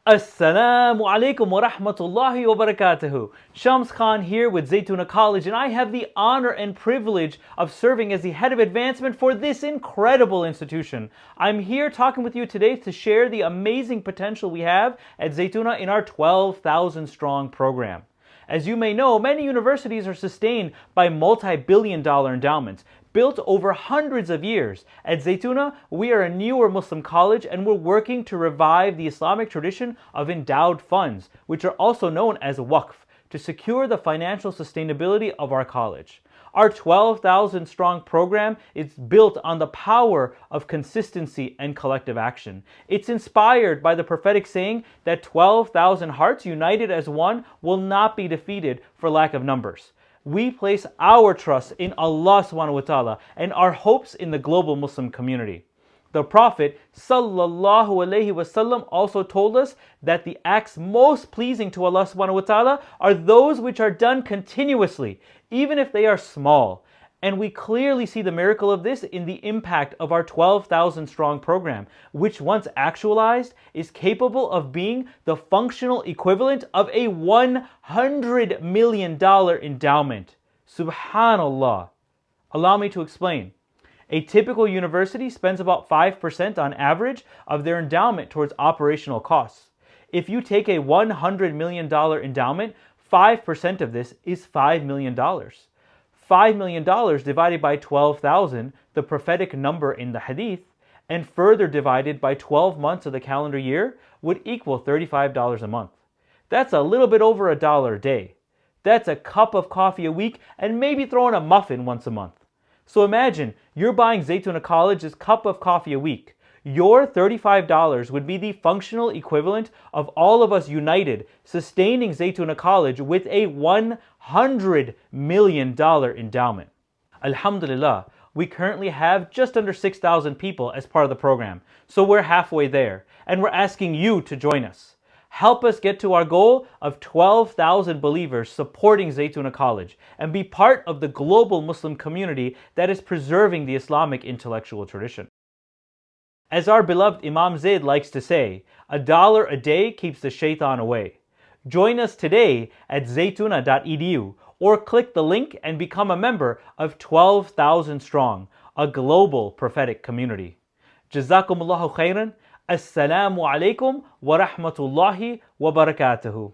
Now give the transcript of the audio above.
Assalamu alaikum wa rahmatullahi wa barakatuhu. Shams Khan here with Zaytuna College, and I have the honor and privilege of serving as the head of advancement for this incredible institution. I'm here talking with you today to share the amazing potential we have at Zaytuna in our 12,000 strong program. As you may know, many universities are sustained by multi-billion-dollar endowments, built over hundreds of years. At Zaytuna, we are a newer Muslim college and we're working to revive the Islamic tradition of endowed funds, which are also known as waqf, to secure the financial sustainability of our college. Our 12,000 strong program is built on the power of consistency and collective action. It's inspired by the prophetic saying that 12,000 hearts united as one will not be defeated for lack of numbers. We place our trust in Allah subhanahu wa ta'ala and our hopes in the global Muslim community. The Prophet sallallahu alaihi wasallam also told us that the acts most pleasing to Allah subhanahu wa ta'ala are those which are done continuously, even if they are small. And we clearly see the miracle of this in the impact of our 12,000 strong program, which once actualized is capable of being the functional equivalent of a $100 million endowment. Subhanallah. Allow me to explain. A typical university spends about 5% on average of their endowment towards operational costs. If you take a $100 million endowment, 5% of this is $5 million. $5 million divided by 12,000, the prophetic number in the hadith, and further divided by 12 months of the calendar year would equal $35 a month. That's a little bit over $1 a day. That's a cup of coffee a week and maybe throwing a muffin once a month. So imagine you're buying Zaytuna College's cup of coffee a week. Your $35 would be the functional equivalent of all of us united, sustaining Zaytuna College with a $100 million endowment. Alhamdulillah, we currently have just under 6,000 people as part of the program, so we're halfway there, and we're asking you to join us. Help us get to our goal of 12,000 believers supporting Zaytuna College and be part of the global Muslim community that is preserving the Islamic intellectual tradition. As our beloved Imam Zayd likes to say, $1 a day keeps the shaitan away. Join us today at zaytuna.edu or click the link and become a member of 12,000 Strong, a global prophetic community. Jazakumullahu khairan. Assalamu alaikum wa rahmatullahi wa barakatuhu.